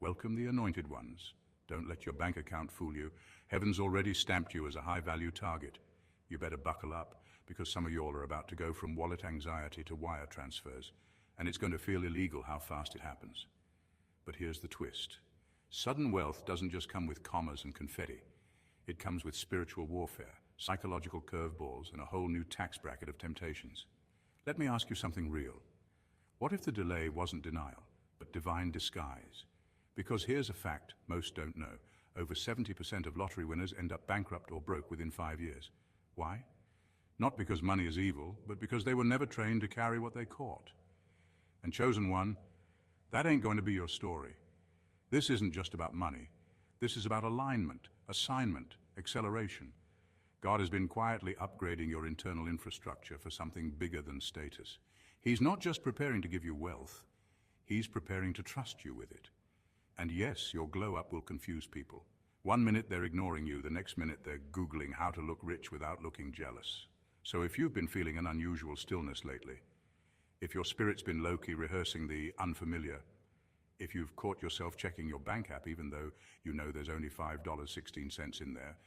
Welcome the anointed ones. Don't let your bank account fool you. Heaven's already stamped you as a high-value target. You better buckle up, because some of y'all are about to go from wallet anxiety to wire transfers, and it's going to feel illegal how fast it happens. But here's the twist. Sudden wealth doesn't just come with commas and confetti. It comes with spiritual warfare, psychological curveballs, and a whole new tax bracket of temptations. Let me ask you something real. What if the delay wasn't denial, but divine disguise? Because here's a fact most don't know. Over 70% of lottery winners end up bankrupt or broke within 5 years. Why? Not because money is evil, but because they were never trained to carry what they caught. And chosen one, that ain't going to be your story. This isn't just about money. This is about alignment, assignment, acceleration. God has been quietly upgrading your internal infrastructure for something bigger than status. He's not just preparing to give you wealth, He's preparing to trust you with it. And yes, your glow-up will confuse people. 1 minute they're ignoring you, the next minute they're Googling how to look rich without looking jealous. So if you've been feeling an unusual stillness lately, if your spirit's been low-key rehearsing the unfamiliar, if you've caught yourself checking your bank app even though you know there's only $5.16 in there,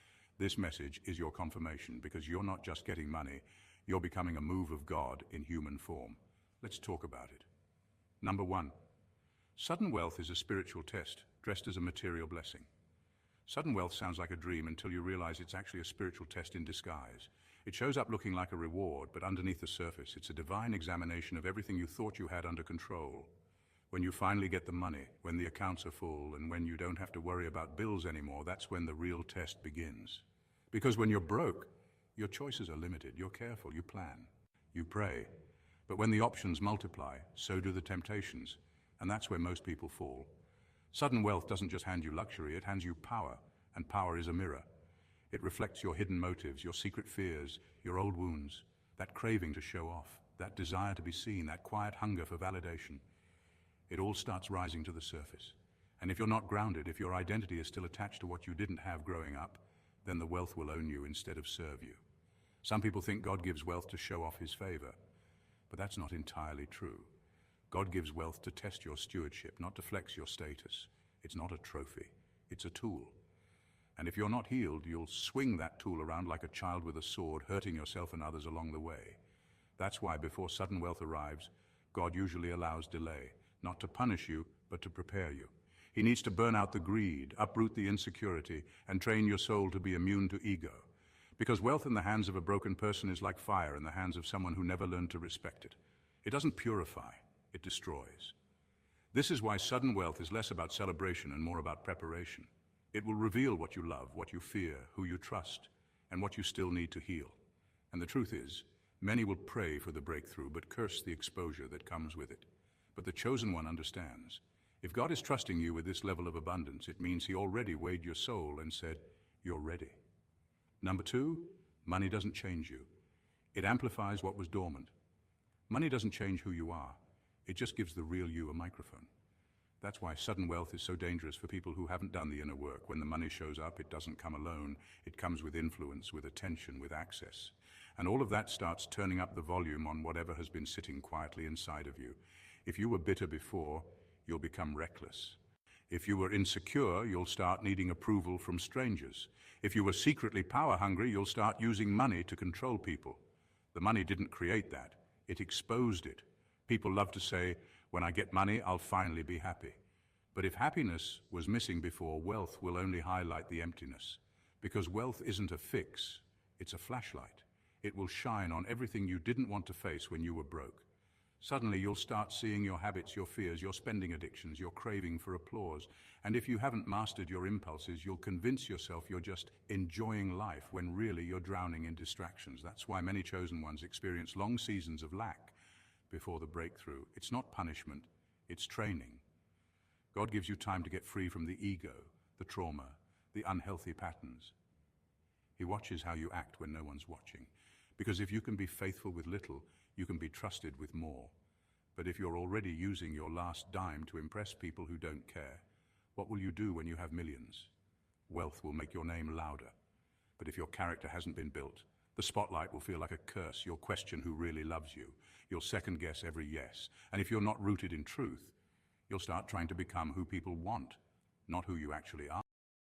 this message is your confirmation, because you're not just getting money, you're becoming a move of God in human form. Let's talk about it. Number 1. Sudden wealth is a spiritual test, dressed as a material blessing. Sudden wealth sounds like a dream until you realize it's actually a spiritual test in disguise. It shows up looking like a reward, but underneath the surface, it's a divine examination of everything you thought you had under control. When you finally get the money, when the accounts are full, and when you don't have to worry about bills anymore, that's when the real test begins. Because when you're broke, your choices are limited, you're careful, you plan, you pray. But when the options multiply, so do the temptations, and that's where most people fall. Sudden wealth doesn't just hand you luxury, it hands you power, and power is a mirror. It reflects your hidden motives, your secret fears, your old wounds, that craving to show off, that desire to be seen, that quiet hunger for validation. It all starts rising to the surface. And if you're not grounded, if your identity is still attached to what you didn't have growing up, then the wealth will own you instead of serve you. Some people think God gives wealth to show off His favor, but that's not entirely true. God gives wealth to test your stewardship, not to flex your status. It's not a trophy, it's a tool. And if you're not healed, you'll swing that tool around like a child with a sword, hurting yourself and others along the way. That's why before sudden wealth arrives, God usually allows delay, not to punish you, but to prepare you. He needs to burn out the greed, uproot the insecurity, and train your soul to be immune to ego. Because wealth in the hands of a broken person is like fire in the hands of someone who never learned to respect it. It doesn't purify, it destroys. This is why sudden wealth is less about celebration and more about preparation. It will reveal what you love, what you fear, who you trust, and what you still need to heal. And the truth is, many will pray for the breakthrough, but curse the exposure that comes with it. But the chosen one understands. If God is trusting you with this level of abundance, it means He already weighed your soul and said, you're ready. Number 2, money doesn't change you. It amplifies what was dormant. Money doesn't change who you are. It just gives the real you a microphone. That's why sudden wealth is so dangerous for people who haven't done the inner work. When the money shows up, it doesn't come alone. It comes with influence, with attention, with access. And all of that starts turning up the volume on whatever has been sitting quietly inside of you. If you were bitter before, you'll become reckless. If you were insecure, you'll start needing approval from strangers. If you were secretly power hungry, you'll start using money to control people. The money didn't create that. It exposed it. People love to say, when I get money, I'll finally be happy. But if happiness was missing before, wealth will only highlight the emptiness. Because wealth isn't a fix, it's a flashlight. It will shine on everything you didn't want to face when you were broke. Suddenly you'll start seeing your habits, your fears, your spending addictions, your craving for applause. And if you haven't mastered your impulses, you'll convince yourself you're just enjoying life when really you're drowning in distractions. That's why many chosen ones experience long seasons of lack before the breakthrough. It's not punishment, it's training. God gives you time to get free from the ego, the trauma, the unhealthy patterns. He watches how you act when no one's watching. Because if you can be faithful with little, you can be trusted with more. But if you're already using your last dime to impress people who don't care, what will you do when you have millions? Wealth will make your name louder. But if your character hasn't been built, the spotlight will feel like a curse. You'll question who really loves you. You'll second guess every yes. And if you're not rooted in truth, You'll start trying to become who people want, not who you actually are.